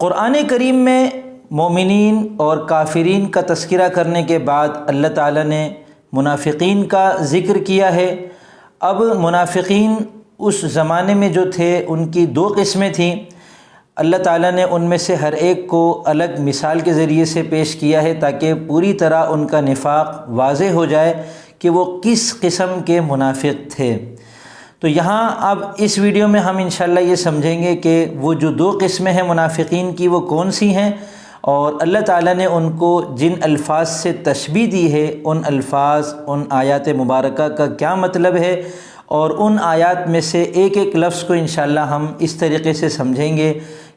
قرآن کریم میں مومنین اور کافرین کا تذکرہ کرنے کے بعد اللہ تعالیٰ نے منافقین کا ذکر کیا ہے۔ اب منافقین اس زمانے میں جو تھے ان کی دو قسمیں تھیں۔ اللہ تعالیٰ نے ان میں سے ہر ایک کو الگ مثال کے ذریعے سے پیش کیا ہے تاکہ پوری طرح ان کا نفاق واضح ہو جائے کہ وہ کس قسم کے منافق تھے۔ تو یہاں اب اس ویڈیو میں ہم انشاءاللہ یہ سمجھیں گے کہ وہ جو دو قسمیں ہیں منافقین کی وہ کون سی ہیں، اور اللہ تعالیٰ نے ان کو جن الفاظ سے تشبیہ دی ہے ان الفاظ، ان آیات مبارکہ کا کیا مطلب ہے، اور ان آیات میں سے ایک ایک لفظ کو انشاءاللہ ہم اس طریقے سے سمجھیں گے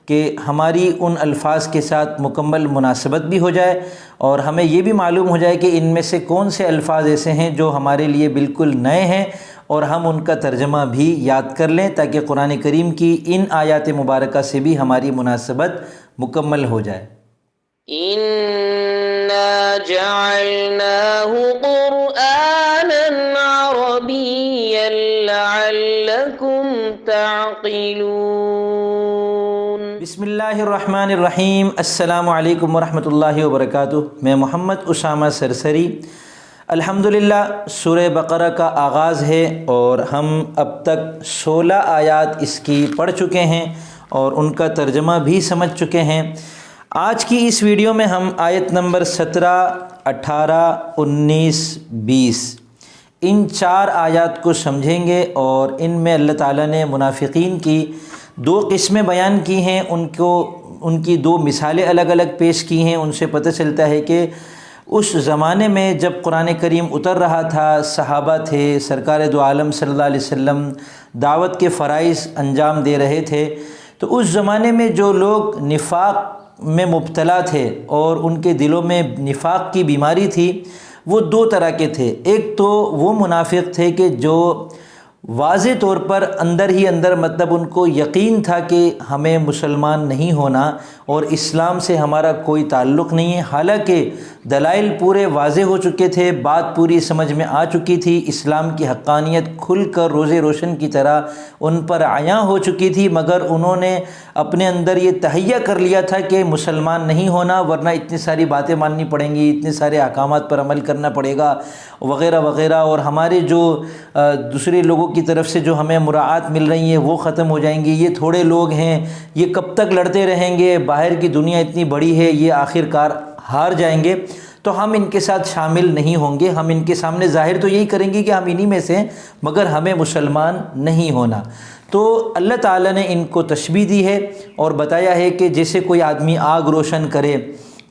کہ ہماری ان الفاظ کے ساتھ مکمل مناسبت بھی ہو جائے، اور ہمیں یہ بھی معلوم ہو جائے کہ ان میں سے کون سے الفاظ ایسے ہیں جو ہمارے لیے بالکل نئے ہیں اور ہم ان کا ترجمہ بھی یاد کر لیں تاکہ قرآن کریم کی ان آیات مبارکہ سے بھی ہماری مناسبت مکمل ہو جائے۔ إِنَّا جَعَلْنَاهُ قُرْآنًا عَرَبِيًّا لَعَلَّكُمْ تَعْقِلُونَ۔ بسم اللہ الرحمن الرحیم۔ السلام علیکم ورحمۃ اللہ وبرکاتہ۔ میں محمد اسامہ سرسری۔ الحمدللہ سورہ بقرہ کا آغاز ہے اور ہم اب تک 16 آیات اس کی پڑھ چکے ہیں اور ان کا ترجمہ بھی سمجھ چکے ہیں۔ آج کی اس ویڈیو میں ہم آیت نمبر 17، 18، 19، 20 ان 4 آیات کو سمجھیں گے، اور ان میں اللہ تعالیٰ نے منافقین کی 2 قسمیں بیان کی ہیں، ان کی 2 مثالیں الگ الگ پیش کی ہیں۔ ان سے پتہ چلتا ہے کہ اس زمانے میں جب قرآن کریم اتر رہا تھا، صحابہ تھے، سرکار دو عالم صلی اللہ علیہ وسلم دعوت کے فرائض انجام دے رہے تھے، تو اس زمانے میں جو لوگ نفاق میں مبتلا تھے اور ان کے دلوں میں نفاق کی بیماری تھی، وہ 2 طرح کے تھے۔ ایک تو وہ منافق تھے کہ جو واضح طور پر اندر ہی اندر مطلب ان کو یقین تھا کہ ہمیں مسلمان نہیں ہونا اور اسلام سے ہمارا کوئی تعلق نہیں ہے، حالانکہ دلائل پورے واضح ہو چکے تھے، بات پوری سمجھ میں آ چکی تھی، اسلام کی حقانیت کھل کر روز روشن کی طرح ان پر عیاں ہو چکی تھی، مگر انہوں نے اپنے اندر یہ تہیہ کر لیا تھا کہ مسلمان نہیں ہونا، ورنہ اتنی ساری باتیں ماننی پڑیں گی، اتنے سارے احکامات پر عمل کرنا پڑے گا وغیرہ وغیرہ، اور ہمارے جو دوسرے لوگوں کی طرف سے جو ہمیں مراعات مل رہی ہیں وہ ختم ہو جائیں گی، یہ تھوڑے لوگ ہیں، یہ کب تک لڑتے رہیں گے، باہر کی دنیا اتنی بڑی ہے، یہ آخر کار ہار جائیں گے، تو ہم ان کے ساتھ شامل نہیں ہوں گے، ہم ان کے سامنے ظاہر تو یہی کریں گے کہ ہم انہی میں سے ہیں، مگر ہمیں مسلمان نہیں ہونا۔ تو اللہ تعالیٰ نے ان کو تشبیہ دی ہے اور بتایا ہے کہ جیسے کوئی آدمی آگ روشن کرے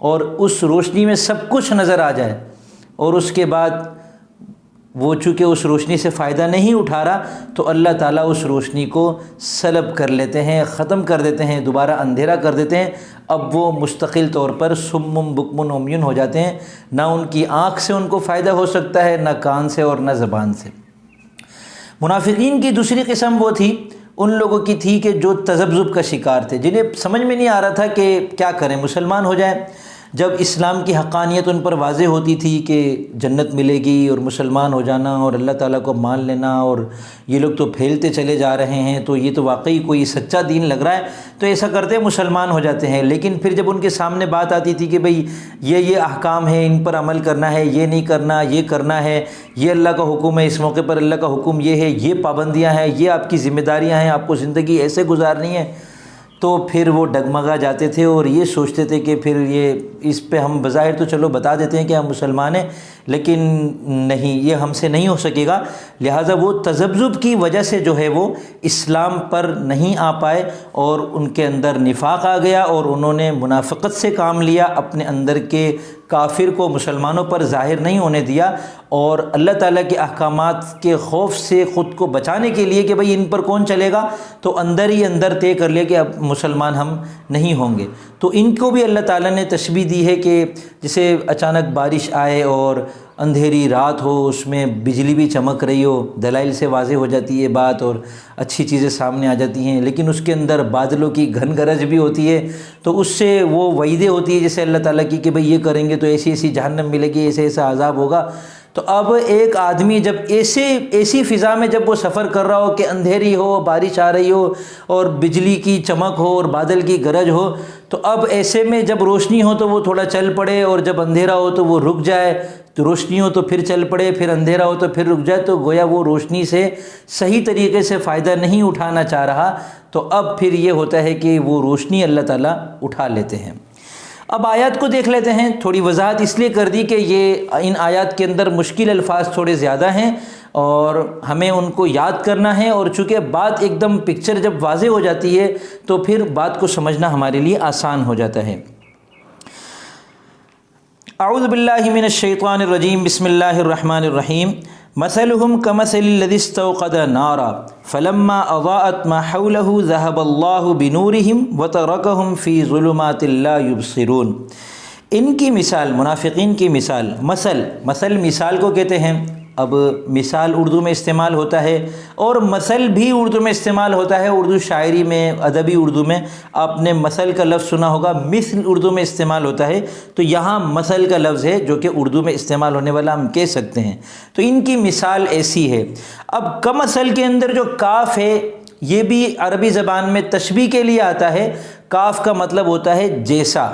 اور اس روشنی میں سب کچھ نظر آ جائے، اور اس کے بعد وہ چونکہ اس روشنی سے فائدہ نہیں اٹھا رہا، تو اللہ تعالیٰ اس روشنی کو سلب کر لیتے ہیں، ختم کر دیتے ہیں، دوبارہ اندھیرا کر دیتے ہیں۔ اب وہ مستقل طور پر سم بکم عمیٌ ہو جاتے ہیں، نہ ان کی آنکھ سے ان کو فائدہ ہو سکتا ہے، نہ کان سے اور نہ زبان سے۔ منافقین کی دوسری قسم وہ تھی، ان لوگوں کی تھی کہ جو تذبذب کا شکار تھے، جنہیں سمجھ میں نہیں آ رہا تھا کہ کیا کریں، مسلمان ہو جائیں۔ جب اسلام کی حقانیت ان پر واضح ہوتی تھی کہ جنت ملے گی اور مسلمان ہو جانا اور اللہ تعالیٰ کو مان لینا، اور یہ لوگ تو پھیلتے چلے جا رہے ہیں، تو یہ تو واقعی کوئی سچا دین لگ رہا ہے، تو ایسا کرتے مسلمان ہو جاتے ہیں۔ لیکن پھر جب ان کے سامنے بات آتی تھی کہ بھئی یہ احکام ہیں، ان پر عمل کرنا ہے، یہ نہیں کرنا، یہ کرنا ہے، یہ اللہ کا حکم ہے، اس موقع پر اللہ کا حکم یہ ہے، یہ پابندیاں ہیں، یہ آپ کی ذمہ داریاں ہیں، آپ کو زندگی ایسے گزارنی ہے، تو پھر وہ ڈگمگا جاتے تھے اور یہ سوچتے تھے کہ پھر یہ اس پہ ہم بظاہر تو چلو بتا دیتے ہیں کہ ہم مسلمان ہیں، لیکن نہیں، یہ ہم سے نہیں ہو سکے گا، لہٰذا وہ تذبذب کی وجہ سے جو ہے وہ اسلام پر نہیں آ پائے اور ان کے اندر نفاق آ گیا، اور انہوں نے منافقت سے کام لیا، اپنے اندر کے کافر کو مسلمانوں پر ظاہر نہیں ہونے دیا، اور اللہ تعالیٰ کے احکامات کے خوف سے خود کو بچانے کے لیے کہ بھئی ان پر کون چلے گا، تو اندر ہی اندر طے کر لیا کہ اب مسلمان ہم نہیں ہوں گے۔ تو ان کو بھی اللہ تعالیٰ نے تشبیہ دی ہے کہ جسے اچانک بارش آئے اور اندھیری رات ہو، اس میں بجلی بھی چمک رہی ہو، دلائل سے واضح ہو جاتی ہے بات اور اچھی چیزیں سامنے آ جاتی ہیں، لیکن اس کے اندر بادلوں کی گھن گرج بھی ہوتی ہے، تو اس سے وہ وعیدیں ہوتی ہے جیسے اللہ تعالیٰ کی کہ بھئی یہ کریں گے تو ایسی ایسی جہنم ملے گی، ایسے ایسا عذاب ہوگا، تو اب ایک آدمی جب ایسی فضا میں جب وہ سفر کر رہا ہو کہ اندھیری ہو، بارش آ رہی ہو اور بجلی کی چمک ہو اور بادل کی گرج ہو، تو اب ایسے میں جب روشنی ہو تو وہ تھوڑا چل پڑے، اور جب اندھیرا ہو تو وہ رک جائے، تو روشنی ہو تو پھر چل پڑے، پھر اندھیرا ہو تو پھر رک جائے، تو گویا وہ روشنی سے صحیح طریقے سے فائدہ نہیں اٹھانا چاہ رہا، تو اب پھر یہ ہوتا ہے کہ وہ روشنی اللہ تعالیٰ اٹھا لیتے ہیں۔ اب آیات کو دیکھ لیتے ہیں، تھوڑی وضاحت اس لیے کر دی کہ یہ ان آیات کے اندر مشکل الفاظ تھوڑے زیادہ ہیں اور ہمیں ان کو یاد کرنا ہے، اور چونکہ بات ایک دم پکچر جب واضح ہو جاتی ہے تو پھر بات کو سمجھنا ہمارے لیے آسان ہو جاتا ہے۔ اعوذ باللہ من الشیطان الرجیم، بسم اللہ الرحمن الرحیم۔ مثلهم كمثل الذي استوقد نارا فلما اضاءت ما حوله ذهب الله بنورهم وتركهم في ظلمات لا يبصرون۔ ان کی مثال، منافقین کی مثال، مثال کو کہتے ہیں۔ اب مثال اردو میں استعمال ہوتا ہے اور مثل بھی اردو میں استعمال ہوتا ہے، اردو شاعری میں، ادبی اردو میں آپ نے مثل کا لفظ سنا ہوگا، مثل اردو میں استعمال ہوتا ہے، تو یہاں مثل کا لفظ ہے جو کہ اردو میں استعمال ہونے والا ہم کہہ سکتے ہیں۔ تو ان کی مثال ایسی ہے۔ اب کمثل کے اندر جو کاف ہے یہ بھی عربی زبان میں تشبیہ کے لیے آتا ہے۔ کاف کا مطلب ہوتا ہے جیسا،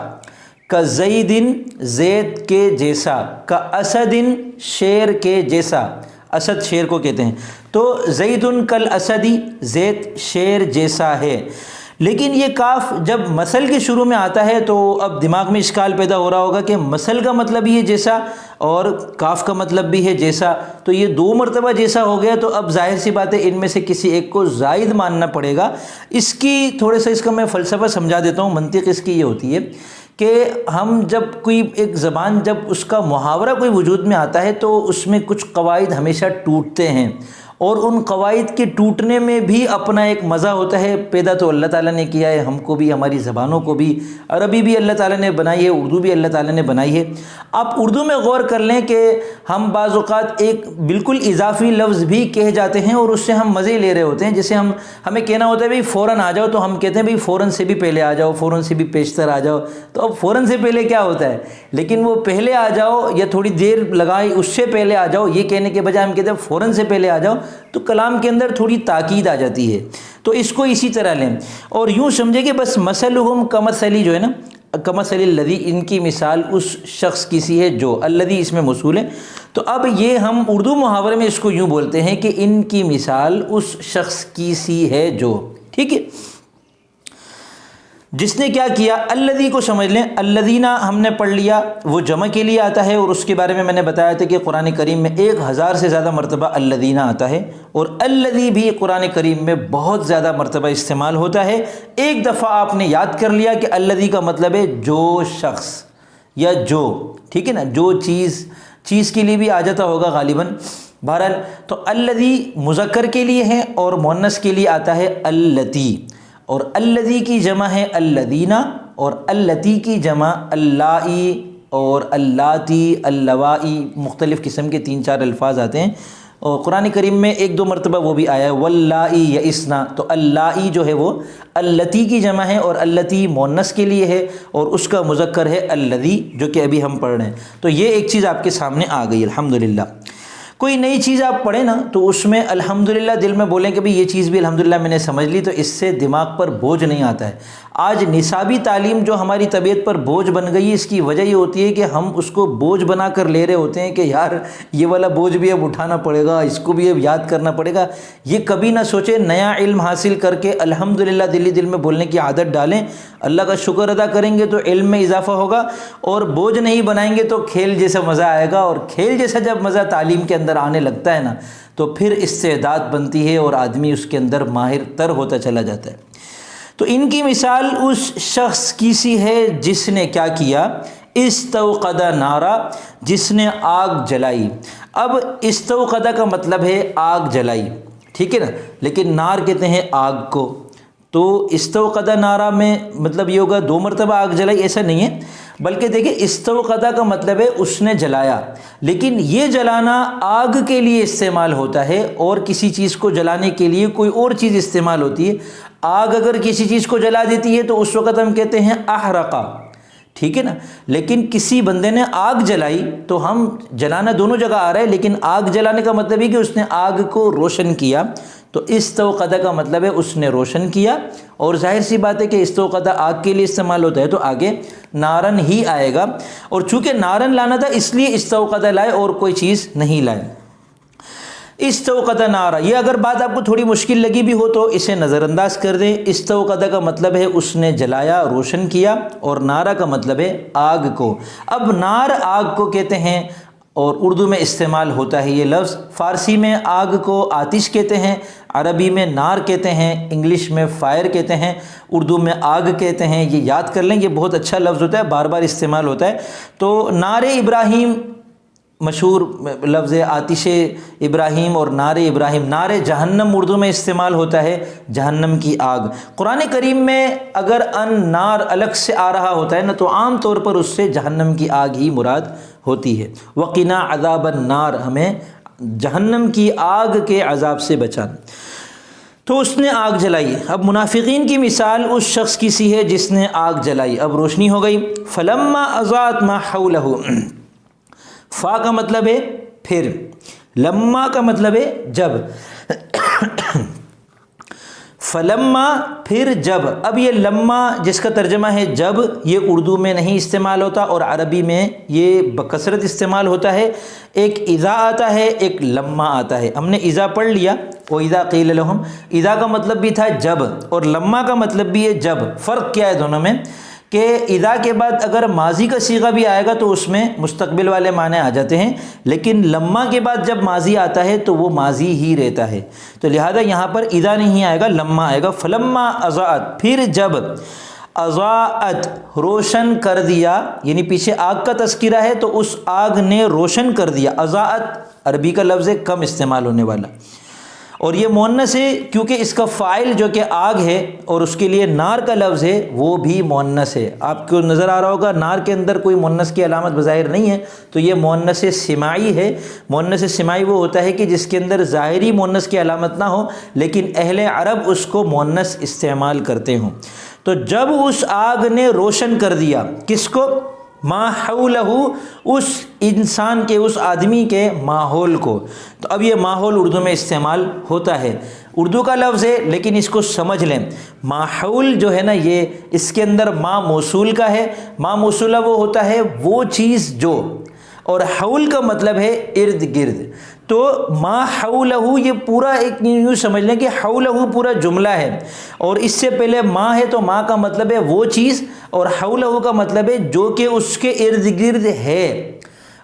کا زیدن زید کے جیسا، کا اسدن شیر کے جیسا، اسد شیر کو کہتے ہیں، تو زیدن کل اسدی، زید شیر جیسا ہے۔ لیکن یہ کاف جب مثل کے شروع میں آتا ہے تو اب دماغ میں اشکال پیدا ہو رہا ہوگا کہ مثل کا مطلب ہی ہے جیسا اور کاف کا مطلب بھی ہے جیسا، تو یہ دو مرتبہ جیسا ہو گیا، تو اب ظاہر سی بات ہے ان میں سے کسی ایک کو زائد ماننا پڑے گا۔ اس کی تھوڑے سا اس کا میں فلسفہ سمجھا دیتا ہوں۔ منطق اس کی یہ ہوتی ہے کہ ہم جب کوئی ایک زبان جب اس کا محاورہ کوئی وجود میں آتا ہے تو اس میں کچھ قواعد ہمیشہ ٹوٹتے ہیں، اور ان قواعد کے ٹوٹنے میں بھی اپنا ایک مزہ ہوتا ہے۔ پیدا تو اللہ تعالیٰ نے کیا ہے، ہم کو بھی، ہماری زبانوں کو بھی، عربی بھی اللہ تعالیٰ نے بنائی ہے، اردو بھی اللہ تعالیٰ نے بنائی ہے۔ آپ اردو میں غور کر لیں کہ ہم بعض اوقات ایک بالکل اضافی لفظ بھی کہہ جاتے ہیں اور اس سے ہم مزے لے رہے ہوتے ہیں۔ جیسے ہمیں کہنا ہوتا ہے بھئی فوراً آ جاؤ، تو ہم کہتے ہیں بھئی فوراً سے بھی پہلے آ جاؤ، فوراً سے بھی پیشتر آ جاؤ۔ تو اب فوراً سے پہلے کیا ہوتا ہے؟ لیکن وہ پہلے آ جاؤ یا تھوڑی دیر لگائی اس سے پہلے آ جاؤ، یہ کہنے کے بجائے ہم کہتے ہیں فوراً سے پہلے آ جاؤ، تو کلام کے اندر تھوڑی تاکید آ جاتی ہے۔ تو اس کو اسی طرح لیں اور یوں سمجھے کہ بس مثلہم کمثلی جو ہے نا، کمثل الذی، ان کی مثال اس شخص کی سی ہے جو، الذی اس میں موصول ہے۔ تو اب یہ ہم اردو محاورے میں اس کو یوں بولتے ہیں کہ ان کی مثال اس شخص کی سی ہے جو، ٹھیک ہے، جس نے کیا کیا۔ الذی کو سمجھ لیں، الذین ہم نے پڑھ لیا، وہ جمع کے لیے آتا ہے، اور اس کے بارے میں نے بتایا تھا کہ قرآن کریم میں 1000 سے زیادہ مرتبہ الذین آتا ہے، اور الذی بھی قرآن کریم میں بہت زیادہ مرتبہ استعمال ہوتا ہے۔ ایک دفعہ آپ نے یاد کر لیا کہ الذی کا مطلب ہے جو شخص یا جو، ٹھیک ہے نا، جو چیز کے لیے بھی آ جاتا ہوگا غالباً۔ بہرحال تو الذی مذکر کے لیے ہے اور مؤنث کے لیے آتا ہے اللاتی، اور الذی کی جمع ہے الذین، اور اللاتی کی جمع اللائی اور اللاتی، اللوائی، مختلف قسم کے 3-4 الفاظ آتے ہیں، اور قرآن کریم میں 1-2 مرتبہ وہ بھی آیا ہے واللائی یئسنا۔ تو اللائی جو ہے وہ اللاتی کی جمع ہے اور اللاتی مؤنث کے لیے ہے، اور اس کا مذکر ہے الذی، جو کہ ابھی ہم پڑھ رہے ہیں۔ تو یہ ایک چیز آپ کے سامنے آ گئی الحمدللہ۔ کوئی نئی چیز آپ پڑھیں نا تو اس میں الحمدللہ دل میں بولیں کہ بھئی یہ چیز بھی الحمدللہ میں نے سمجھ لی، تو اس سے دماغ پر بوجھ نہیں آتا ہے۔ آج نصابی تعلیم جو ہماری طبیعت پر بوجھ بن گئی ہے، اس کی وجہ یہ ہوتی ہے کہ ہم اس کو بوجھ بنا کر لے رہے ہوتے ہیں کہ یار یہ والا بوجھ بھی اب اٹھانا پڑے گا، اس کو بھی اب یاد کرنا پڑے گا۔ یہ کبھی نہ سوچے، نیا علم حاصل کر کے الحمدللہ دل میں بولنے کی عادت ڈالیں، اللہ کا شکر ادا کریں گے تو علم میں اضافہ ہوگا، اور بوجھ نہیں بنائیں گے تو کھیل جیسا مزہ آئے گا، اور کھیل جیسا جب مزہ تعلیم کے اندر آنے لگتا ہے نا تو پھر استعداد بنتی ہے اور آدمی اس کے اندر ماہر تر ہوتا چلا جاتا ہے۔ تو ان کی مثال اس شخص کی سی ہے جس نے کیا کیا، استوقد نارا، جس نے آگ جلائی۔ اب استوقد کا مطلب ہے آگ جلائی، ٹھیک ہے نا، لیکن نار کہتے ہیں آگ کو، تو استوقد نارا میں مطلب یہ ہوگا 2 مرتبہ آگ جلائی، ایسا نہیں ہے، بلکہ دیکھیں استوقد کا مطلب ہے اس نے جلایا، لیکن یہ جلانا آگ کے لیے استعمال ہوتا ہے، اور کسی چیز کو جلانے کے لیے کوئی اور چیز استعمال ہوتی ہے۔ آگ اگر کسی چیز کو جلا دیتی ہے تو اس وقت ہم کہتے ہیں احرقا، ٹھیک ہے نا. لیکن کسی بندے نے آگ جلائی تو ہم جلانا دونوں جگہ آ رہا ہے، لیکن آگ جلانے کا مطلب ہے کہ اس نے آگ کو روشن کیا. تو استوقد کا مطلب ہے اس نے روشن کیا، اور ظاہر سی بات ہے کہ استوقد آگ کے لیے استعمال ہوتا ہے تو آگے نارن ہی آئے گا، اور چونکہ نارن لانا تھا اس لیے استوقد لائے اور کوئی چیز نہیں لائے. استوقد نارا، یہ اگر بات آپ کو تھوڑی مشکل لگی بھی ہو تو اسے نظر انداز کر دیں. استوقد کا مطلب ہے اس نے جلایا، روشن کیا، اور نارا کا مطلب ہے آگ کو. اب نار آگ کو کہتے ہیں اور اردو میں استعمال ہوتا ہے یہ لفظ. فارسی میں آگ کو آتش کہتے ہیں، عربی میں نار کہتے ہیں، انگلش میں فائر کہتے ہیں، اردو میں آگ کہتے ہیں. یہ یاد کر لیں، یہ بہت اچھا لفظ ہوتا ہے، بار بار استعمال ہوتا ہے. تو نار ابراہیم مشہور لفظ ہے، آتش ابراہیم اور نار ابراہیم. نار جہنم اردو میں استعمال ہوتا ہے، جہنم کی آگ. قرآن کریم میں اگر ان نار الگ سے آ رہا ہوتا ہے نا تو عام طور پر اس سے جہنم کی آگ ہی مراد ہوتی ہے. وقنا عذاب النار، ہمیں جہنم کی آگ کے عذاب سے بچانا. تو اس نے آگ جلائی. اب منافقین کی مثال اس شخص کی سی ہے جس نے آگ جلائی. اب روشنی ہو گئی. فلما اضاءت ما حولہ، فا کا مطلب ہے پھر، لما کا مطلب ہے جب. فلما پھر جب. اب یہ لما جس کا ترجمہ ہے جب، یہ اردو میں نہیں استعمال ہوتا اور عربی میں یہ بکثرت استعمال ہوتا ہے. ایک اذا آتا ہے، ایک لما آتا ہے. ہم نے اذا پڑھ لیا، وَإِذَا قِيلَ لَهُمْ. اذا کا مطلب بھی تھا جب، اور لما کا مطلب بھی ہے جب. فرق کیا ہے دونوں میں کہ اذا کے بعد اگر ماضی کا صیغہ بھی آئے گا تو اس میں مستقبل والے معنی آ جاتے ہیں، لیکن لما کے بعد جب ماضی آتا ہے تو وہ ماضی ہی رہتا ہے. تو لہذا یہاں پر اذا نہیں آئے گا، لما آئے گا. فلما اضاءت، پھر جب. اضاءت روشن کر دیا، یعنی پیچھے آگ کا تذکرہ ہے تو اس آگ نے روشن کر دیا. اضاءت عربی کا لفظ ہے، کم استعمال ہونے والا، اور یہ مؤنث ہے کیونکہ اس کا فاعل جو کہ آگ ہے اور اس کے لیے نار کا لفظ ہے وہ بھی مؤنث ہے. آپ کو نظر آ رہا ہوگا نار کے اندر کوئی مؤنث کی علامت بظاہر نہیں ہے، تو یہ مؤنث سماعی ہے. مؤنث سماعی وہ ہوتا ہے کہ جس کے اندر ظاہری مؤنث کی علامت نہ ہو لیکن اہل عرب اس کو مؤنث استعمال کرتے ہوں. تو جب اس آگ نے روشن کر دیا، کس کو؟ ما حولہ، اس انسان کے، اس آدمی کے ماحول کو. تو اب یہ ماحول اردو میں استعمال ہوتا ہے، اردو کا لفظ ہے لیکن اس کو سمجھ لیں. ماحول جو ہے نا یہ اس کے اندر ما موصول کا ہے. ما موصولہ وہ ہوتا ہے وہ چیز جو، اور حول کا مطلب ہے ارد گرد. تو ما حولہ یہ پورا ایک یوں سمجھ لیں کہ حولہ پورا جملہ ہے، اور اس سے پہلے ما ہے تو ما کا مطلب ہے وہ چیز، اور حولہ کا مطلب ہے جو کہ اس کے ارد گرد ہے،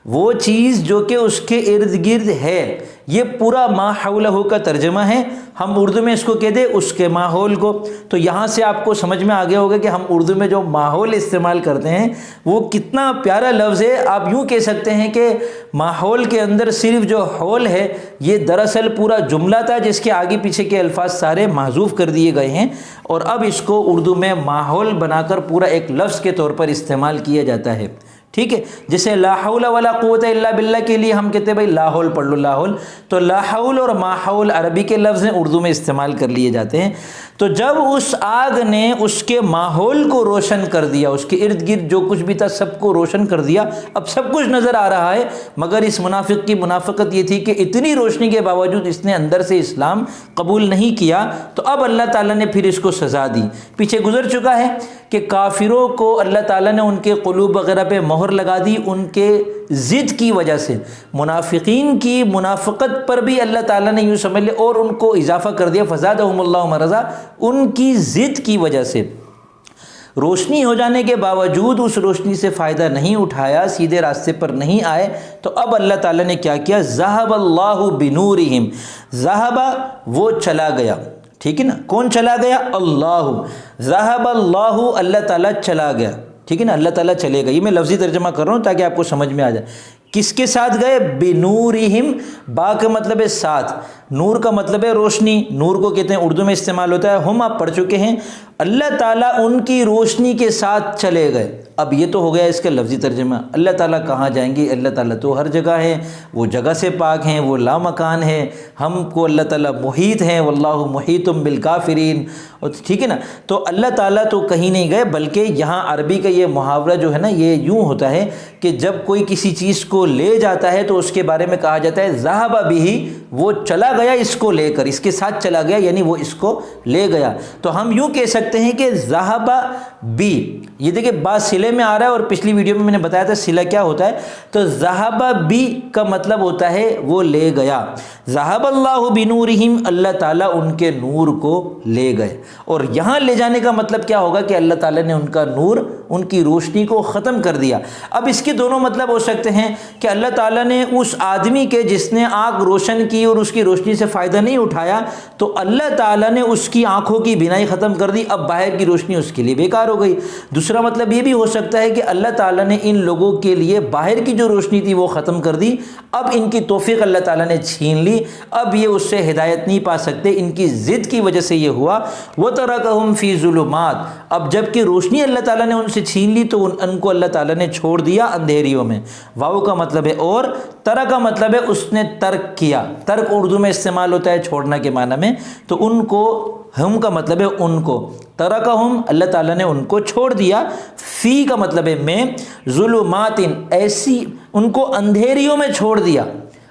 وہ چیز جو کہ اس کے ارد گرد ہے. یہ پورا ما حولہ کا ترجمہ ہے. ہم اردو میں اس کو کہتے ہیں اس کے ماحول کو. تو یہاں سے آپ کو سمجھ میں آ گیا ہوگا کہ ہم اردو میں جو ماحول استعمال کرتے ہیں وہ کتنا پیارا لفظ ہے. آپ یوں کہہ سکتے ہیں کہ ماحول کے اندر صرف جو حول ہے یہ دراصل پورا جملہ تھا جس کے آگے پیچھے کے الفاظ سارے محذوف کر دیے گئے ہیں، اور اب اس کو اردو میں ماحول بنا کر پورا ایک لفظ کے طور پر استعمال کیا جاتا ہے. ٹھیک ہے، جیسے لا حول ولا قوت الا باللہ کے لیے ہم کہتے ہیں بھائی لا حول پڑھ لو، لا حول. تو لا حول اور ما حول عربی کے لفظ ہیں، اردو میں استعمال کر لیے جاتے ہیں. تو جب اس آگ نے اس کے ماحول کو روشن کر دیا، اس کے ارد گرد جو کچھ بھی تھا سب کو روشن کر دیا. اب سب کچھ نظر آ رہا ہے، مگر اس منافق کی منافقت یہ تھی کہ اتنی روشنی کے باوجود اس نے اندر سے اسلام قبول نہیں کیا. تو اب اللہ تعالیٰ نے پھر اس کو سزا دی. پیچھے گزر چکا ہے کہ کافروں کو اللہ تعالیٰ نے ان کے قلوب وغیرہ پہ مہر لگا دی ان کے ضد کی وجہ سے. منافقین کی منافقت پر بھی اللہ تعالیٰ نے یوں سمجھ لے اور ان کو اضافہ کر دیا، فزادہم اللہ مرضا، ان کی ضد کی وجہ سے. روشنی ہو جانے کے باوجود اس روشنی سے فائدہ نہیں اٹھایا، سیدھے راستے پر نہیں آئے. تو اب اللہ تعالیٰ نے کیا کیا؟ ذہب اللہ بنورہم. ذہب وہ چلا گیا، ٹھیک ہے نا. کون چلا گیا؟ اللہ. ذہب اللہ، اللہ تعالیٰ چلا گیا، ٹھیک ہے نا. اللہ تعالیٰ چلے گا، یہ میں لفظی ترجمہ کر رہا ہوں تاکہ آپ کو سمجھ میں آ جائے. کس کے ساتھ گئے؟ بنورہم. با کا مطلب ہے ساتھ، نور کا مطلب ہے روشنی. نور کو کہتے ہیں اردو میں استعمال ہوتا ہے، ہم آپ پڑھ چکے ہیں. اللہ تعالیٰ ان کی روشنی کے ساتھ چلے گئے. اب یہ تو ہو گیا اس کا لفظی ترجمہ۔ اللہ تعالیٰ کہاں جائیں گے؟ اللہ تعالیٰ تو ہر جگہ ہے، وہ جگہ سے پاک ہیں، وہ لامکان ہے، ہم کو اللہ تعالیٰ محیط ہیں، واللہ محیط بالکافرین، ٹھیک ہے نا۔ تو اللہ تعالیٰ تو کہیں نہیں گئے، بلکہ یہاں عربی کا یہ محاورہ جو ہے نا یہ یوں ہوتا ہے کہ جب کوئی کسی چیز کو لے جاتا ہے تو اس کے بارے میں کہا جاتا ہے ذہب بہ، وہ چلا گیا اس کو لے کر، اس کے ساتھ چلا گیا، یعنی وہ اس کو لے گیا۔ تو ہم یوں کہہ سکتے ہیں کہ ذہب بی، یہ دیکھیں بات صلے میں آ رہا ہے، اور پچھلی ویڈیو میں نے بتایا تھا صلہ کیا ہوتا ہے۔ تو ذہب بی کا مطلب ہوتا ہے وہ لے گیا۔ ذہب اللہ بنورہم، اللہ تعالیٰ ان کے نور کو لے گئے، اور یہاں لے جانے کا مطلب کیا ہوگا کہ اللہ تعالیٰ نے ان کا نور، ان کی روشنی کو ختم کر دیا۔ اب اس کے دونوں مطلب ہو سکتے ہیں کہ اللہ تعالیٰ نے اس آدمی کے جس نے آنکھ روشن کی اور اس کی روشنی سے فائدہ نہیں اٹھایا، تو اللہ تعالیٰ نے اس کی آنکھوں کی بینائی ختم کر دی، اب باہر کی روشنی اس کے لیے بیکار ہو گئی۔ دوسرا مطلب یہ بھی ہو سکتا ہے کہ اللہ تعالیٰ نے ان لوگوں کے لیے باہر کی جو روشنی تھی وہ ختم کر دی، اب ان کی توفیق اللہ تعالیٰ نے چھین لی، اب یہ اس سے ہدایت نہیں پا سکتے، ان کی ضد کی وجہ سے یہ ہوا۔ وَتَرَكَهُمْ فِي ظُلُمَاتٍ، اب جب کہ روشنی اللہ تعالیٰ نے ان سے چھین لی تو ان کو اللہ تعالیٰ نے چھوڑ دیا اندھیریوں میں۔ واو کا مطلب ہے اور، ترک کا مطلب ہے اس نے ترک کیا، ترک اردو میں استعمال ہوتا ہے چھوڑنا کے معنی میں، تو ان کو، ہم کا مطلب ہے ان کو، ترکہم اللہ تعالیٰ نے ان کو چھوڑ دیا، فی کا مطلب ہے میں، ظلمات ایسی، ان کو اندھیریوں میں چھوڑ دیا۔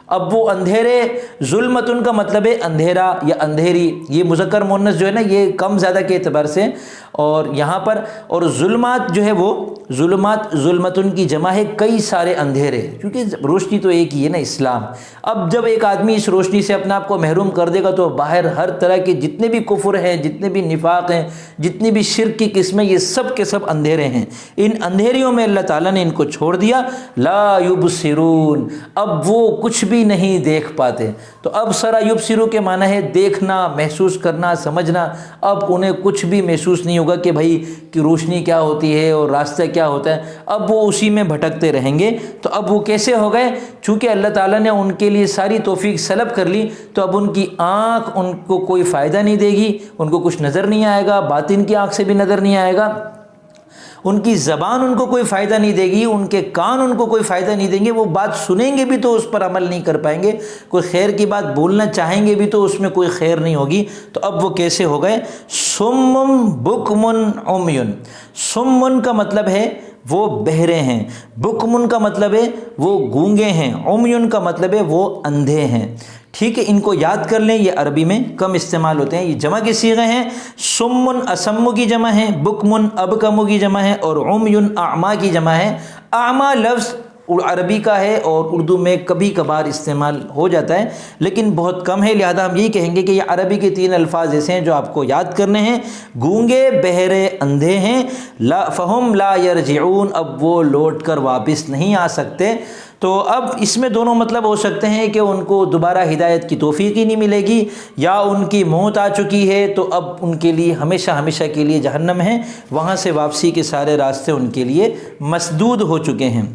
اب وہ اندھیرے، ظلمتن کا مطلب ہے اندھیرا یا اندھیری، یہ مذکر مؤنث جو ہے نا یہ کم زیادہ کے اعتبار سے، اور یہاں پر، اور ظلمات جو ہے وہ ظلمات، ظلمتن کی جمع ہے کئی سارے اندھیرے، کیونکہ روشنی تو ایک ہی ہے نا اسلام۔ اب جب ایک آدمی اس روشنی سے اپنے آپ کو محروم کر دے گا تو باہر ہر طرح کے جتنے بھی کفر ہیں، جتنے بھی نفاق ہیں، جتنی بھی شرک کی قسمیں، یہ سب کے سب اندھیرے ہیں۔ ان اندھیریوں میں اللہ تعالیٰ نے ان کو چھوڑ دیا، لا یبصرون، اب وہ کچھ بھی نہیں دیکھ پاتے۔ تو اب سرا یبصرو کے معنی ہے دیکھنا، محسوس کرنا، سمجھنا۔ اب انہیں کچھ بھی محسوس نہیں ہوگا کہ بھائی کہ روشنی کیا ہوتی ہے اور راستہ کیا ہوتا ہے، اب وہ اسی میں بھٹکتے رہیں گے۔ تو اب وہ کیسے ہو گئے؟ چونکہ اللہ تعالیٰ نے ان کے لیے ساری توفیق سلب کر لی، تو اب ان کی آنکھ ان کو کوئی فائدہ نہیں دے گی، ان کو کچھ نظر نہیں آئے گا، باطن کی آنکھ سے بھی نظر نہیں آئے گا، ان کی زبان ان کو کوئی فائدہ نہیں دے گی، ان کے کان ان کو کوئی فائدہ نہیں دیں گے، وہ بات سنیں گے بھی تو اس پر عمل نہیں کر پائیں گے، کوئی خیر کی بات بولنا چاہیں گے بھی تو اس میں کوئی خیر نہیں ہوگی۔ تو اب وہ کیسے ہو گئے؟ صم بکم عمی، صم کا مطلب ہے وہ بہرے ہیں، بکم کا مطلب ہے وہ گونگے ہیں، عمی کا مطلب ہے وہ اندھے ہیں۔ ٹھیک ہے، ان کو یاد کر لیں، یہ عربی میں کم استعمال ہوتے ہیں، یہ جمع کے صیغے ہیں۔ سمن اسم کی جمع ہے، بکمن ابکم کی جمع ہے، اور عمی اعما کی جمع ہے۔ اعما لفظ عربی کا ہے اور اردو میں کبھی کبھار استعمال ہو جاتا ہے لیکن بہت کم ہے، لہذا ہم یہی کہیں گے کہ یہ عربی کے 3 الفاظ ایسے ہیں جو آپ کو یاد کرنے ہیں۔ گونگے، بہرے، اندھے ہیں، لا فہم لا یرجعون، اب وہ لوٹ کر واپس نہیں آ سکتے۔ تو اب اس میں دونوں مطلب ہو سکتے ہیں کہ ان کو دوبارہ ہدایت کی توفیق ہی نہیں ملے گی، یا ان کی موت آ چکی ہے تو اب ان کے لیے ہمیشہ ہمیشہ کے لیے جہنم ہے، وہاں سے واپسی کے سارے راستے ان کے لیے مسدود ہو چکے ہیں۔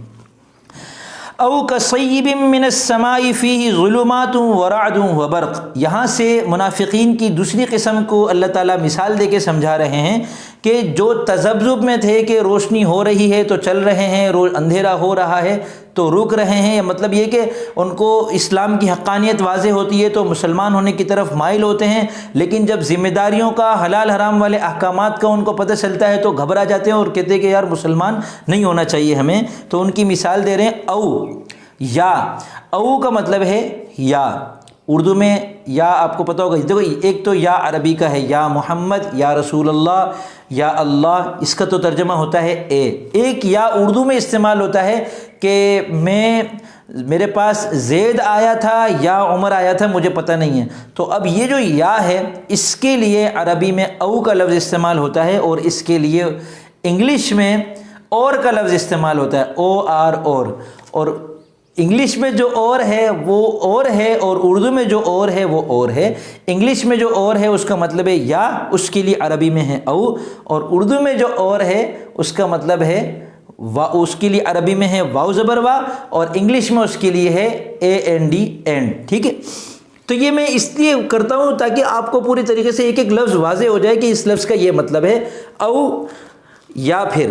او کصیب من السماء فیہ ظلمات ورعد وبرق، یہاں سے منافقین کی دوسری قسم کو اللہ تعالیٰ مثال دے کے سمجھا رہے ہیں کہ جو تذبذب میں تھے کہ روشنی ہو رہی ہے تو چل رہے ہیں، اندھیرا ہو رہا ہے تو رک رہے ہیں، مطلب یہ کہ ان کو اسلام کی حقانیت واضح ہوتی ہے تو مسلمان ہونے کی طرف مائل ہوتے ہیں، لیکن جب ذمہ داریوں کا، حلال حرام والے احکامات کا ان کو پتہ چلتا ہے تو گھبرا جاتے ہیں اور کہتے ہیں کہ یار مسلمان نہیں ہونا چاہیے ہمیں۔ تو ان کی مثال دے رہے ہیں او، یا، او کا مطلب ہے یا، اردو میں یا آپ کو پتہ ہوگا، دیکھو ایک تو یا عربی کا ہے یا محمد، یا رسول اللہ، یا اللہ، اس کا تو ترجمہ ہوتا ہے اے۔ ایک یا اردو میں استعمال ہوتا ہے کہ میرے پاس زید آیا تھا یا عمر آیا تھا، مجھے پتہ نہیں ہے۔ تو اب یہ جو یا ہے اس کے لیے عربی میں او کا لفظ استعمال ہوتا ہے، اور اس کے لیے انگلش میں اور کا لفظ استعمال ہوتا ہے، او آر، اور انگلش میں جو اور ہے وہ اور ہے، اور اردو میں جو اور ہے وہ اور ہے۔ انگلش میں جو اور ہے اس کا مطلب ہے یا، اس کے لیے عربی میں ہے او، اور اردو میں جو اور ہے اس کا مطلب ہے اس کے لیے عربی میں ہے واو زبر وا، اور انگلش میں اس کے لیے ہے اے این ڈی اینڈ۔ ٹھیک ہے، تو یہ میں اس لیے کرتا ہوں تاکہ آپ کو پوری طریقے سے ایک ایک لفظ واضح ہو جائے کہ اس لفظ کا یہ مطلب ہے او، یا پھر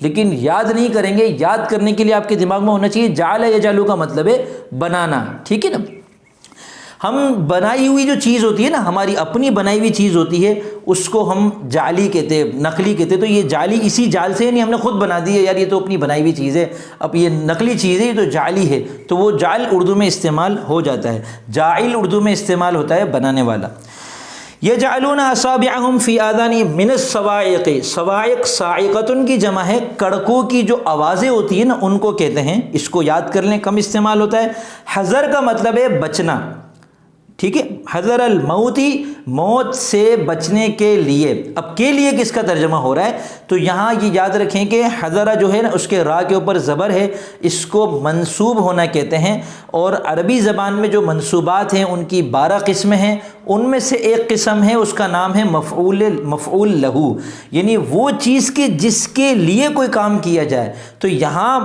لیکن یاد نہیں کریں گے. یاد کرنے کے لیے آپ کے دماغ میں ہونا چاہیے جعل یجعل کا مطلب ہے بنانا. ٹھیک ہے نا. ہم بنائی ہوئی جو چیز ہوتی ہے نا، ہماری اپنی بنائی ہوئی چیز ہوتی ہے، اس کو ہم جعلی کہتے ہیں، نقلی کہتے ہیں. تو یہ جعلی اسی جال سے نہیں، ہم نے خود بنا دی ہے، یار یہ تو اپنی بنائی ہوئی چیز ہے، اب یہ نقلی چیز ہے، یہ تو جعلی ہے. تو وہ جعل اردو میں استعمال ہو جاتا ہے. جاعل اردو میں استعمال ہوتا ہے بنانے والا. یجعلون اصابعهم فی آذانہم من الصواعق. صواعق صاعقۃ کی جمع ہے، کڑکوں کی جو آوازیں ہوتی ہیں نا ان کو کہتے ہیں. اس کو یاد کر لیں، کم استعمال ہوتا ہے. حذر کا مطلب ہے بچنا. ٹھیک ہے. حذر الموتی، موت سے بچنے کے لیے. اب کے لیے کس کا ترجمہ ہو رہا ہے؟ تو یہاں یہ یاد رکھیں کہ حذر جو ہے نا اس کے را کے اوپر زبر ہے، اس کو منصوب ہونا کہتے ہیں. اور عربی زبان میں جو منصوبات ہیں ان کی 12 قسمیں ہیں. ان میں سے ایک قسم ہے، اس کا نام ہے مفعول لہو، یعنی وہ چیز کے جس کے لیے کوئی کام کیا جائے. تو یہاں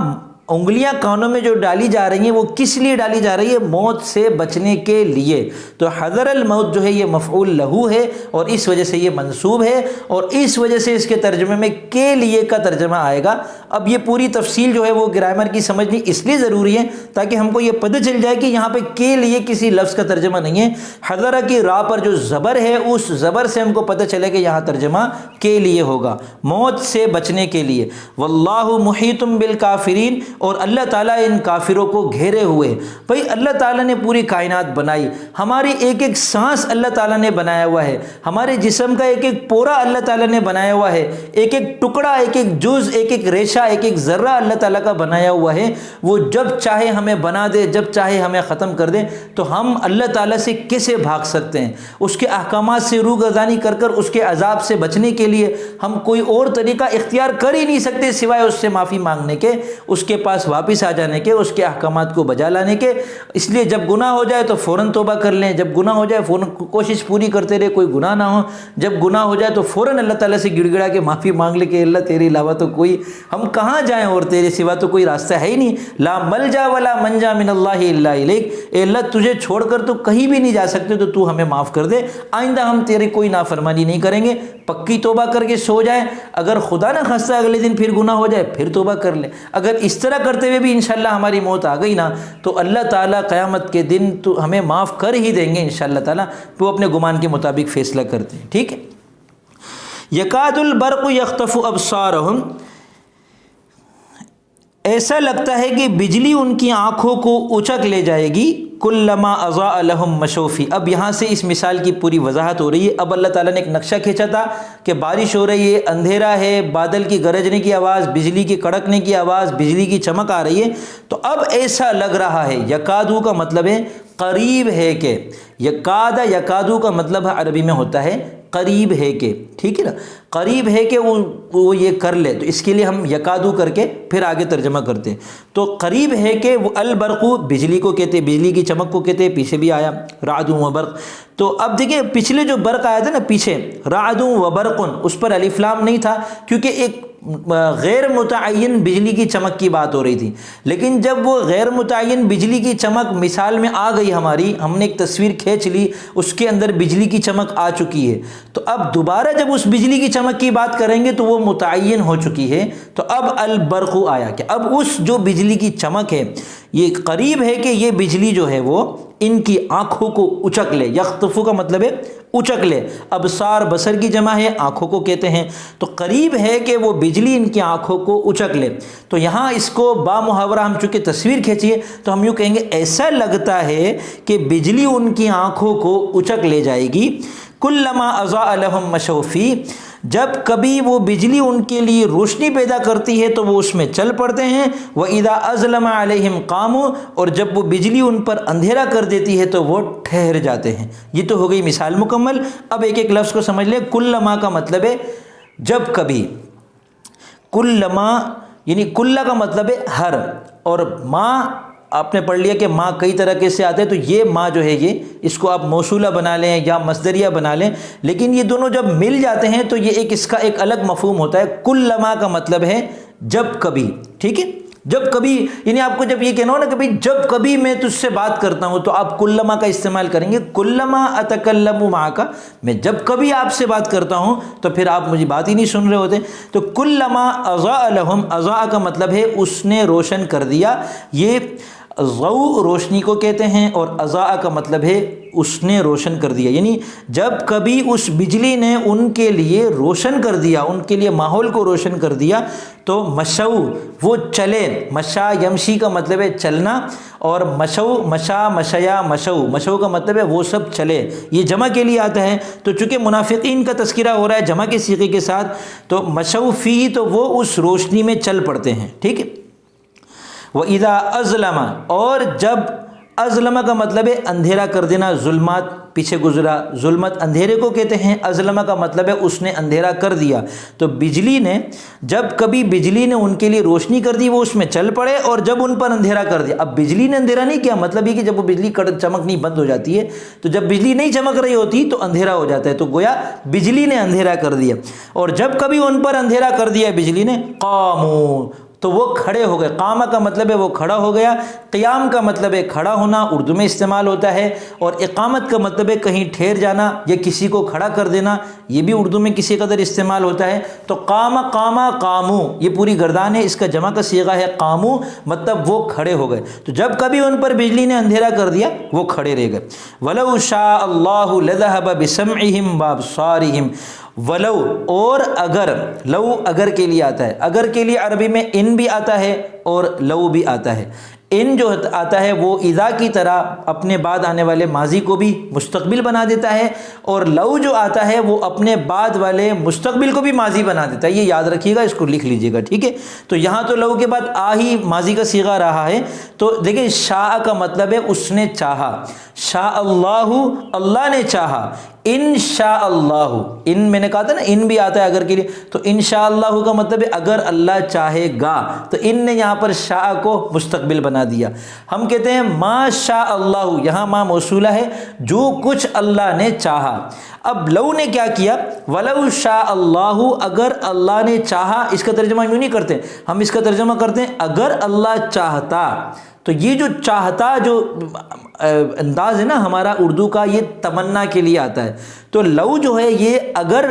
انگلیاں کانوں میں جو ڈالی جا رہی ہیں وہ کس لیے ڈالی جا رہی ہے؟ موت سے بچنے کے لیے. تو حذر الموت جو ہے یہ مفعول لہو ہے اور اس وجہ سے یہ منصوب ہے، اور اس وجہ سے اس کے ترجمے میں کے لیے کا ترجمہ آئے گا. اب یہ پوری تفصیل جو ہے وہ گرامر کی سمجھنی اس لیے ضروری ہے تاکہ ہم کو یہ پتہ چل جائے کہ یہاں پہ کے لیے کسی لفظ کا ترجمہ نہیں ہے. حذر کی را پر جو زبر ہے اس زبر سے ہم کو پتہ چلے کہ یہاں ترجمہ کے لیے ہوگا، موت سے بچنے کے لیے. واللہ محیط بالکافرین، اور اللہ تعالیٰ ان کافروں کو گھیرے ہوئے. بھائی اللہ تعالیٰ نے پوری کائنات بنائی، ہماری ایک ایک سانس اللہ تعالیٰ نے بنایا ہوا ہے، ہمارے جسم کا ایک ایک پورا اللہ تعالیٰ نے بنایا ہوا ہے، ایک ایک ٹکڑا، ایک ایک جز، ایک ایک ریشہ، ایک ایک ذرہ اللہ تعالیٰ کا بنایا ہوا ہے. وہ جب چاہے ہمیں بنا دے، جب چاہے ہمیں ختم کر دے. تو ہم اللہ تعالیٰ سے کیسے بھاگ سکتے ہیں؟ اس کے احکامات سے روگردانی کر کر اس کے عذاب سے بچنے کے لیے ہم کوئی اور طریقہ اختیار کر ہی نہیں سکتے سوائے اس سے معافی مانگنے کے، اس کے پاس واپس آ جانے کے، اس کے احکامات کو بجا لانے کے. اس لیے جب گناہ ہو جائے تو فوراً توبہ کر لیں، جب گناہ ہو جائے فوراً کوشش پوری کرتے رہے کوئی گناہ نہ ہو. جب گناہ ہو جائے تو فوراً اللہ تعالیٰ سے گڑ گڑا کے معافی مانگ لے کہ اللہ تیرے علاوہ تو کوئی، ہم کہاں جائیں اور تیرے سوا تو کوئی راستہ ہے ہی نہیں. لا ملجا ولا منجا من اللہ الا الیک. اے اللہ تجھے چھوڑ کر تو کہیں بھی نہیں جا سکتے، تو تو ہمیں معاف کر دے، آئندہ ہم تیری کوئی نافرمانی نہیں کریں گے. پکی توبہ کر کے سو جائیں، اگر خدا نہ خواستہ اگلے دن پھر گناہ ہو جائے پھر توبہ کر لیں. اگر اس طرح کرتے ہوئے بھی انشاءاللہ ہماری موت آ گئی نا تو اللہ تعالیٰ قیامت کے دن تو ہمیں معاف کر ہی دیں گے انشاءاللہ تعالیٰ. وہ اپنے گمان کے مطابق فیصلہ کرتے ہیں. ٹھیک ہے. یکاد البرق یخطف ابصارہم، ایسا لگتا ہے کہ بجلی ان کی آنکھوں کو اچک لے جائے گی. کلما اضاء لهم مشوا فیہ. اب یہاں سے اس مثال کی پوری وضاحت ہو رہی ہے. اب اللہ تعالیٰ نے ایک نقشہ کھینچا تھا کہ بارش ہو رہی ہے، اندھیرا ہے، بادل کی گرجنے کی آواز، بجلی کی کڑکنے کی آواز، بجلی کی چمک آ رہی ہے. تو اب ایسا لگ رہا ہے. یکادو کا مطلب ہے قریب ہے کہ، یکاد یکادو کا مطلب عربی میں ہوتا ہے قریب ہے کہ. ٹھیک ہے نا، قریب ہے کہ وہ یہ کر لے. تو اس کے لیے ہم یکادو کر کے پھر آگے ترجمہ کرتے ہیں. تو قریب ہے کہ وہ البرقو بجلی کو کہتے، بجلی کی چمک کو کہتے. پیچھے بھی آیا رعد و برق. تو اب دیکھیں پچھلے جو برق آیا تھا نا پیچھے رعد و برق، اس پر الف لام نہیں تھا کیونکہ ایک غیر متعین بجلی کی چمک کی بات ہو رہی تھی. لیکن جب وہ غیر متعین بجلی کی چمک مثال میں آ گئی ہماری، ہم نے ایک تصویر کھینچ لی، اس کے اندر بجلی کی چمک آ چکی ہے. تو اب دوبارہ جب اس بجلی کی چمک کی بات کریں گے تو وہ متعین ہو چکی ہے. تو اب البرق آیا کہ اب اس جو بجلی کی چمک ہے یہ قریب ہے کہ یہ بجلی جو ہے وہ ان کی آنکھوں کو اچک لے. یخطفو کا مطلب ہے اچک لے. ابصار بصر کی جمع ہے، آنکھوں کو کہتے ہیں. تو قریب ہے کہ وہ بجلی ان کی آنکھوں کو اچک لے. تو یہاں اس کو با محاورہ ہم چونکہ تصویر کھینچیے تو ہم یوں کہیں گے ایسا لگتا ہے کہ بجلی ان کی آنکھوں کو اچک لے جائے گی. کلما اضاء لهم مشوا فیہ، جب کبھی وہ بجلی ان کے لیے روشنی پیدا کرتی ہے تو وہ اس میں چل پڑتے ہیں. وَإِذَا أَظْلَمَ عَلَيْهِمْ قَامُوا، اور جب وہ بجلی ان پر اندھیرا کر دیتی ہے تو وہ ٹھہر جاتے ہیں. یہ تو ہو گئی مثال مکمل. اب ایک ایک لفظ کو سمجھ لیں. کلما کا مطلب ہے جب کبھی، کلما یعنی کلّا کا مطلب ہے ہر، اور ما آپ نے پڑھ لیا کہ ماں کئی طرح کے سے آتے ہیں. تو یہ ماں جو ہے یہ اس کو آپ موصولہ بنا لیں یا مصدریہ بنا لیں، لیکن یہ دونوں جب مل جاتے ہیں تو یہ ایک اس کا ایک الگ مفہوم ہوتا ہے. کلما کا مطلب ہے جب کبھی. ٹھیک ہے، جب کبھی، یعنی آپ کو جب یہ کہنا ہو نا کہ بھئی جب کبھی میں تجھ سے بات کرتا ہوں تو آپ کلما کا استعمال کریں گے، کلما اتکلم معک، میں جب کبھی آپ سے بات کرتا ہوں تو پھر آپ مجھے بات ہی نہیں سن رہے ہوتے. تو کلما اضاء لہم، اضاء کا مطلب ہے اس نے روشن کر دیا، یہ ضوء روشنی کو کہتے ہیں، اور اضاء کا مطلب ہے اس نے روشن کر دیا، یعنی جب کبھی اس بجلی نے ان کے لیے روشن کر دیا، ان کے لیے ماحول کو روشن کر دیا، تو مشو، وہ چلے. مشا یمشی کا مطلب ہے چلنا، اور مشو، مشا، مشیا، مشو، مشو کا مطلب ہے وہ سب چلے، یہ جمع کے لیے آتا ہے. تو چونکہ منافقین کا تذکرہ ہو رہا ہے جمع کے صیغے کے ساتھ، تو مشو فی، تو وہ اس روشنی میں چل پڑتے ہیں. ٹھیک ہے. وَإِذَا أَظْلَمَ، اور جب، اظلم کا مطلب ہے اندھیرا کر دینا، ظلمات پیچھے گزرا، ظلمت اندھیرے کو کہتے ہیں، اظلم کا مطلب ہے اس نے اندھیرا کر دیا. تو بجلی نے، جب کبھی بجلی نے ان کے لیے روشنی کر دی وہ اس میں چل پڑے، اور جب ان پر اندھیرا کر دیا. اب بجلی نے اندھیرا نہیں کیا، مطلب یہ کہ جب وہ بجلی چمکنی بند ہو جاتی ہے، تو جب بجلی نہیں چمک رہی ہوتی تو اندھیرا ہو جاتا ہے، تو گویا بجلی نے اندھیرا کر دیا. اور جب کبھی ان پر اندھیرا کر دیا بجلی نے، قاموا، تو وہ کھڑے ہو گئے. قامہ کا مطلب ہے وہ کھڑا ہو گیا، قیام کا مطلب ہے کھڑا ہونا، اردو میں استعمال ہوتا ہے، اور اقامت کا مطلب ہے کہیں ٹھہر جانا یا کسی کو کھڑا کر دینا، یہ بھی اردو میں کسی قدر استعمال ہوتا ہے. تو قامہ، قامہ، قامو، یہ پوری گردان ہے، اس کا جمع کا صیغہ ہے قامو، مطلب وہ کھڑے ہو گئے. تو جب کبھی ان پر بجلی نے اندھیرا کر دیا وہ کھڑے رہ گئے. وَلَوْ شَاءَ اللَّهُ لَذَهَبَ بِسَمْعِهِمْ وَأَبْصَارِهِمْ، ولو، اور اگر، لو اگر کے لیے آتا ہے، اگر کے لیے عربی میں ان بھی آتا ہے اور لو بھی آتا ہے. ان جو آتا ہے وہ اذا کی طرح اپنے بعد آنے والے ماضی کو بھی مستقبل بنا دیتا ہے، اور لو جو آتا ہے وہ اپنے بعد والے مستقبل کو بھی ماضی بنا دیتا ہے. یہ یاد رکھیے گا، اس کو لکھ لیجئے گا. ٹھیک ہے. تو یہاں تو لو کے بعد آ ہی ماضی کا صیغہ رہا ہے. تو دیکھیں شاء کا مطلب ہے اس نے چاہا، شاء اللہ، اللہ نے چاہا، ان شاء اللہ، ان میں نے کہا تھا نا ان بھی آتا ہے اگر کے لیے، تو ان شاء اللہ کا مطلب ہے اگر اللہ چاہے گا. تو ان نے یہاں پر شاء کو مستقبل بنا دیا. ہم کہتے ہیں ما شاء اللہ، یہاں ما موصولہ ہے، جو کچھ اللہ نے چاہا. اب لو نے کیا کیا، ولو شاء اللہ، اگر اللہ نے چاہا. اس کا ترجمہ یوں نہیں کرتے ہم، اس کا ترجمہ کرتے ہیں اگر اللہ چاہتا. تو یہ جو چاہتا، جو انداز ہے نا ہمارا اردو کا، یہ تمنا کے لیے آتا ہے. تو لو جو ہے یہ اگر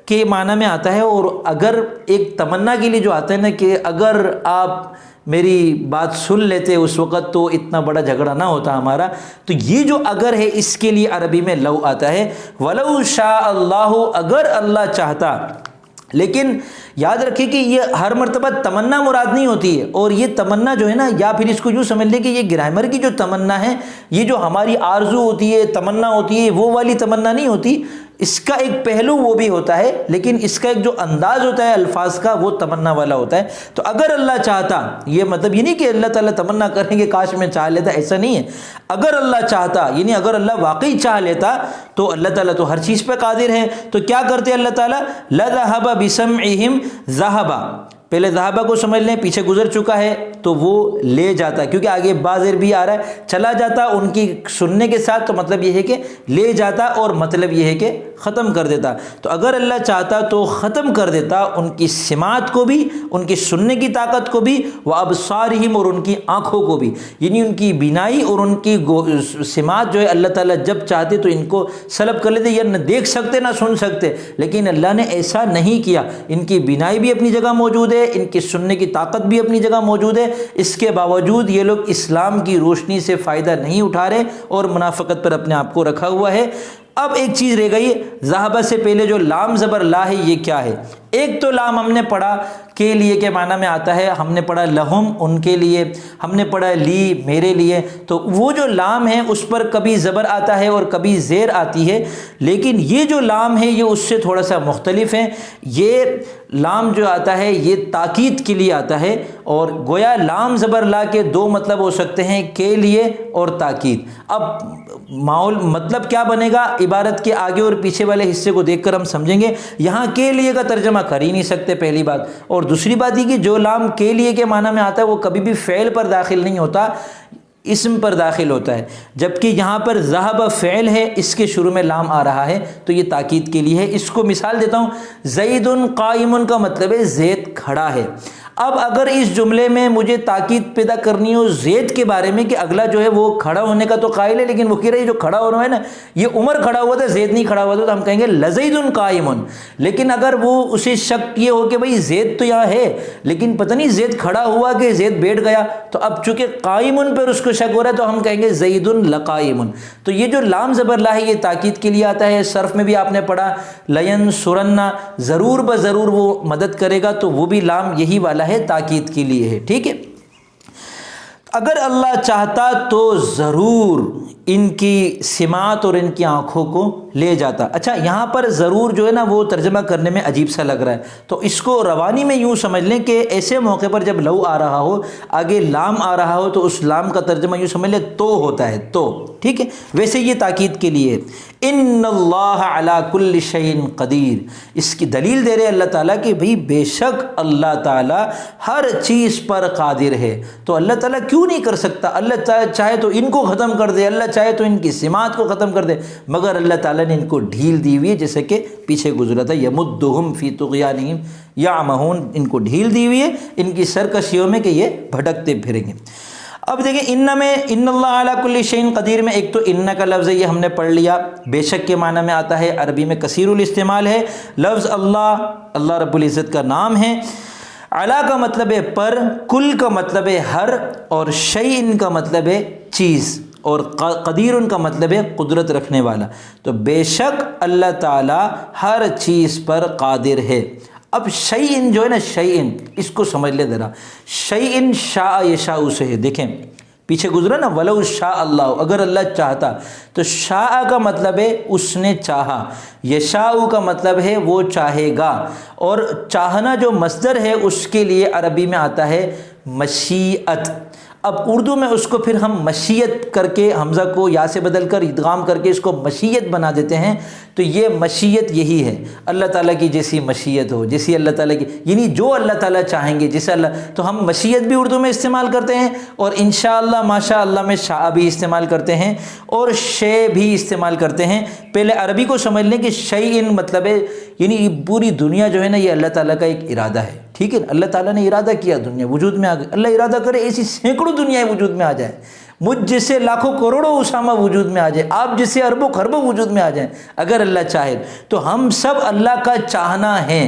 کے معنی میں آتا ہے، اور اگر ایک تمنا کے لیے جو آتا ہے نا کہ اگر آپ میری بات سن لیتے اس وقت تو اتنا بڑا جھگڑا نہ ہوتا ہمارا. تو یہ جو اگر ہے اس کے لیے عربی میں لو آتا ہے. ولو شاء اللہ، اگر اللہ چاہتا. لیکن یاد رکھیں کہ یہ ہر مرتبہ تمنا مراد نہیں ہوتی ہے، اور یہ تمنا جو ہے نا، یا پھر اس کو یوں سمجھ لیں کہ یہ گرامر کی جو تمنا ہے، یہ جو ہماری آرزو ہوتی ہے، تمنا ہوتی ہے، وہ والی تمنا نہیں ہوتی. اس کا ایک پہلو وہ بھی ہوتا ہے، لیکن اس کا ایک جو انداز ہوتا ہے الفاظ کا وہ تمنا والا ہوتا ہے. تو اگر اللہ چاہتا، یہ مطلب یہ نہیں کہ اللہ تعالیٰ تمنا کریں گے کاش میں چاہ لیتا، ایسا نہیں ہے. اگر اللہ چاہتا یعنی اگر اللہ واقعی چاہ لیتا تو اللہ تعالیٰ تو ہر چیز پہ قادر ہے. تو کیا کرتے اللہ تعالیٰ، لَذَهَبَ بِسَمْعِهِمْ، ذَهَبَ، پہلے ذہابہ کو سمجھ لیں، پیچھے گزر چکا ہے تو وہ لے جاتا، کیونکہ آگے بازر بھی آ رہا ہے، چلا جاتا ان کی سننے کے ساتھ. تو مطلب یہ ہے کہ لے جاتا، اور مطلب یہ ہے کہ ختم کر دیتا. تو اگر اللہ چاہتا تو ختم کر دیتا ان کی سماعت کو بھی، ان کی سننے کی طاقت کو بھی، وَأَبْصَارِهِمْ، اور ان کی آنکھوں کو بھی، یعنی ان کی بینائی اور ان کی سماعت جو ہے اللہ تعالیٰ جب چاہتے تو ان کو سلب کر لیتے، یا نہ دیکھ سکتے نہ سن سکتے. لیکن اللہ نے ایسا نہیں کیا. ان کی بینائی بھی اپنی جگہ موجود ہے، ان کی سننے کی طاقت بھی اپنی جگہ موجود ہے. اس کے باوجود یہ لوگ اسلام کی روشنی سے فائدہ نہیں اٹھا رہے اور منافقت پر اپنے آپ کو رکھا ہوا ہے. اب ایک چیز رہ گئی، ذہبہ سے پہلے جو لام زبر لا ہے یہ کیا ہے؟ ایک تو لام ہم نے پڑھا کے لیے کے معنی میں آتا ہے، ہم نے پڑھا لہم ان کے لیے، ہم نے پڑھا لی میرے لیے. تو وہ جو لام ہے اس پر کبھی زبر آتا ہے اور کبھی زیر آتی ہے، لیکن یہ جو لام ہے یہ اس سے تھوڑا سا مختلف ہے. یہ لام جو آتا ہے یہ تاکید کے لیے آتا ہے، اور گویا لام زبر لا کے دو مطلب ہو سکتے ہیں، کے لیے اور تاکید. اب مطلب کیا بنے گا عبارت کے آگے اور پیچھے والے حصے کو دیکھ کر ہم سمجھیں گے. یہاں کے لیے کا ترجمہ کر ہی نہیں سکتے پہلی بات، اور دوسری بات یہ کہ جو لام کے لیے کے معنی میں آتا ہے وہ کبھی بھی فعل پر داخل نہیں ہوتا، اسم پر داخل ہوتا ہے. جبکہ یہاں پر ذہب فعل ہے، اس کے شروع میں لام آ رہا ہے تو یہ تاکید کے لیے ہے. اس کو مثال دیتا ہوں، زید قائم کا مطلب ہے زید کھڑا ہے. اب اگر اس جملے میں مجھے تاکید پیدا کرنی ہو زید کے بارے میں کہ اگلا جو ہے وہ کھڑا ہونے کا تو قائل ہے، لیکن وہ کہہ رہی جو کھڑا ہونا ہے نا، یہ عمر کھڑا ہوا تھا، زید نہیں کھڑا ہوا تھا، تو ہم کہیں گے لزید قائم۔ لیکن اگر وہ اسے شک یہ ہو کہ بھئی زید تو یہاں ہے لیکن پتہ نہیں زید کھڑا ہوا کہ زید بیٹھ گیا، تو اب چونکہ قائم پر اس کو شک ہو رہا ہے تو ہم کہیں گے زید لقائم۔ تو یہ جو لام زبر لا ہے یہ تاکید کے لیے آتا ہے۔ صرف میں بھی آپ نے پڑھا لینصرن، ضرور بضرور وہ مدد کرے گا، تو وہ بھی لام یہی والا ہے، تاکید کے لیے ہے، ٹھیک ہے۔ اگر اللہ چاہتا تو ضرور ان کی سماعت اور ان کی آنکھوں کو لے جاتا۔ اچھا یہاں پر ضرور جو ہے نا وہ ترجمہ کرنے میں عجیب سا لگ رہا ہے، تو اس کو روانی میں یوں سمجھ لیں کہ ایسے موقع پر جب لو آ رہا ہو، آگے لام آ رہا ہو، تو اس لام کا ترجمہ یوں سمجھ لیں تو ہوتا ہے، تو ٹھیک ہے۔ ویسے یہ تاکید کے لیے ان اللہ علی کل شیء قدیر، اس کی دلیل دے رہے اللہ تعالیٰ کہ بھئی بے شک اللہ تعالیٰ ہر چیز پر قادر ہے۔ تو اللہ تعالیٰ کیوں نہیں کر سکتا؟ اللہ چاہے تو ان کو ختم کر دے، اللہ چاہے تو ان کی سماعت کو ختم کر دے، مگر اللہ تعالیٰ نے ان کو ڈھیل دی ہوئی ہے، جیسے کہ پیچھے گزرا تھا یمدہم فی طغیانہم یعمہون، ان کو ڈھیل دی ہوئی ہے ان کی سرکشیوں میں کہ یہ بھٹکتے پھریں گے۔ اب دیکھیں ان میں ان اللہ علی کل شیء قدیر میں ایک تو ان کا لفظ ہے، یہ ہم نے پڑھ لیا، بے شک کے معنی میں آتا ہے، عربی میں کثیر الاستعمال ہے لفظ اللہ، اللہ رب العزت کا نام ہے۔ علی کا مطلب ہے پر، کل کا مطلب ہے ہر، اور شیء کا مطلب ہے چیز، اور قدیر ان کا مطلب ہے قدرت رکھنے والا۔ تو بے شک اللہ تعالیٰ ہر چیز پر قادر ہے۔ اب شیء جو ہے نا، شیء اس کو سمجھ لے ذرا، شیء شاء یشاء سے ہے، دیکھیں پیچھے گزرا نا ولو شاء اللہ، اگر اللہ چاہتا، تو شاء کا مطلب ہے اس نے چاہا، یشاء کا مطلب ہے وہ چاہے گا، اور چاہنا جو مصدر ہے اس کے لیے عربی میں آتا ہے مشیت۔ اب اردو میں اس کو پھر ہم مشیت کر کے حمزہ کو یا سے بدل کر ادغام کر کے اس کو مشیت بنا دیتے ہیں، تو یہ مشیت یہی ہے اللہ تعالیٰ کی جیسی مشیت ہو، جیسی اللہ تعالیٰ کی، یعنی جو اللہ تعالیٰ چاہیں گے جیسے اللہ، تو ہم مشیت بھی اردو میں استعمال کرتے ہیں، اور انشاءاللہ ماشاءاللہ میں شاء بھی استعمال کرتے ہیں، اور شے بھی استعمال کرتے ہیں۔ پہلے عربی کو سمجھ لیں کہ شیء مطلب ہے یعنی پوری دنیا جو ہے نا یہ اللہ تعالیٰ کا ایک ارادہ ہے، ٹھیک ہے۔ اللہ تعالیٰ نے ارادہ کیا دنیا وجود میں آ گئی، اللہ ارادہ کرے ایسی سینکڑوں دنیایں وجود میں آ جائیں، مجھ جیسے لاکھوں کروڑوں اسامہ وجود میں آ جائے، آپ جیسے اربوں خربوں وجود میں آ جائیں، اگر اللہ چاہے تو ہم سب اللہ کا چاہنا ہے۔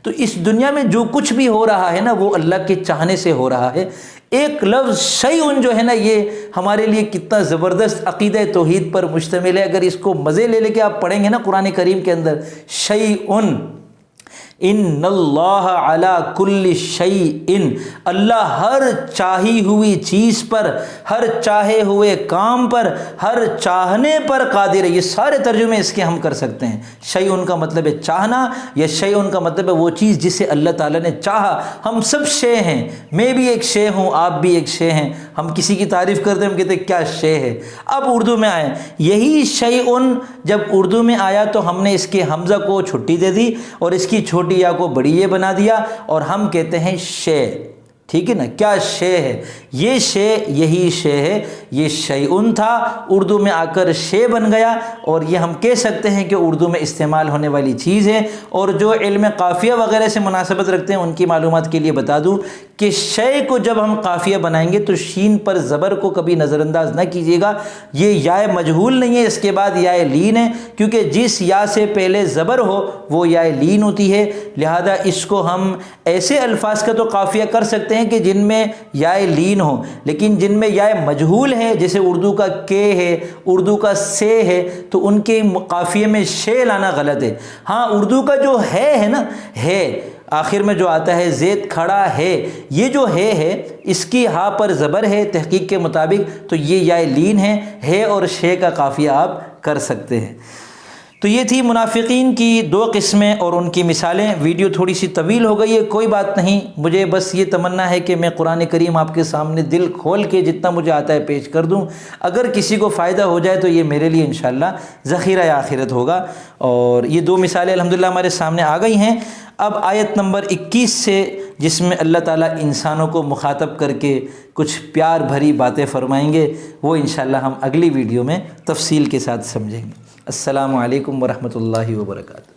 تو اس دنیا میں جو کچھ بھی ہو رہا ہے نا وہ اللہ کے چاہنے سے ہو رہا ہے۔ ایک لفظ شیء جو ہے نا یہ ہمارے لیے کتنا زبردست عقیدہ توحید پر مشتمل ہے، اگر اس کو مزے لے لے کے آپ پڑھیں گے نا قرآن کریم کے اندر، شیء ان اللہ علی کل شیء، اللہ ہر چاہی ہوئی چیز پر، ہر چاہے ہوئے کام پر، ہر چاہنے پر قادر ہے۔ یہ سارے ترجمے اس کے ہم کر سکتے ہیں۔ شیء کا مطلب ہے چاہنا، یا شیء کا مطلب ہے وہ چیز جسے اللہ تعالیٰ نے چاہا۔ ہم سب شے ہیں، میں بھی ایک شے ہوں، آپ بھی ایک شے ہیں۔ ہم کسی کی تعریف کرتے ہیں ہم کہتے ہیں کیا شے ہے۔ اب اردو میں آئے، یہی شیء جب اردو میں آیا تو ہم نے اس کے حمزہ کو چھٹی دے دی اور اس کی چھوٹی یا کو بڑی یہ بنا دیا، اور ہم کہتے ہیں شے، ٹھیک ہے نا۔ کیا شے ہے؟ یہ شے، یہی شے ہے، یہ شیء تھا، اردو میں آ کر شے بن گیا، اور یہ ہم کہہ سکتے ہیں کہ اردو میں استعمال ہونے والی چیز ہے۔ اور جو علم قافیہ وغیرہ سے مناسبت رکھتے ہیں ان کی معلومات کے لیے بتا دوں کہ شے کو جب ہم قافیہ بنائیں گے تو شین پر زبر کو کبھی نظر انداز نہ کیجیے گا، یہ یا مجہول نہیں ہے، اس کے بعد یا لین ہے، کیونکہ جس یا سے پہلے زبر ہو وہ یا لین ہوتی ہے، لہذا اس کو ہم ایسے الفاظ کا تو قافیہ کر سکتے ہیں کہ جن میں یا لین ہو، لیکن جن میں یا مجہول ہے، جیسے اردو کا کے ہے، اردو کا سے ہے، تو ان کے قافیے میں شے لانا غلط ہے۔ ہاں اردو کا جو ہے نا، ہے آخر میں جو آتا ہے زید کھڑا ہے، یہ جو ہے اس کی ہا پر زبر ہے تحقیق کے مطابق، تو یہ یا لین ہے اور شے کا قافیہ آپ کر سکتے ہیں۔ تو یہ تھی منافقین کی دو قسمیں اور ان کی مثالیں۔ ویڈیو تھوڑی سی طویل ہو گئی ہے، کوئی بات نہیں، مجھے بس یہ تمنا ہے کہ میں قرآن کریم آپ کے سامنے دل کھول کے جتنا مجھے آتا ہے پیش کر دوں، اگر کسی کو فائدہ ہو جائے تو یہ میرے لیے انشاءاللہ ذخیرہ آخرت ہوگا۔ اور یہ دو مثالیں الحمدللہ ہمارے سامنے آ گئی ہیں۔ اب آیت نمبر 21 سے، جس میں اللہ تعالیٰ انسانوں کو مخاطب کر کے کچھ پیار بھری باتیں فرمائیں گے، وہ انشاءاللہ ہم اگلی ویڈیو میں تفصیل کے ساتھ سمجھیں گے۔ السلام علیکم ورحمۃ اللہ وبرکاتہ۔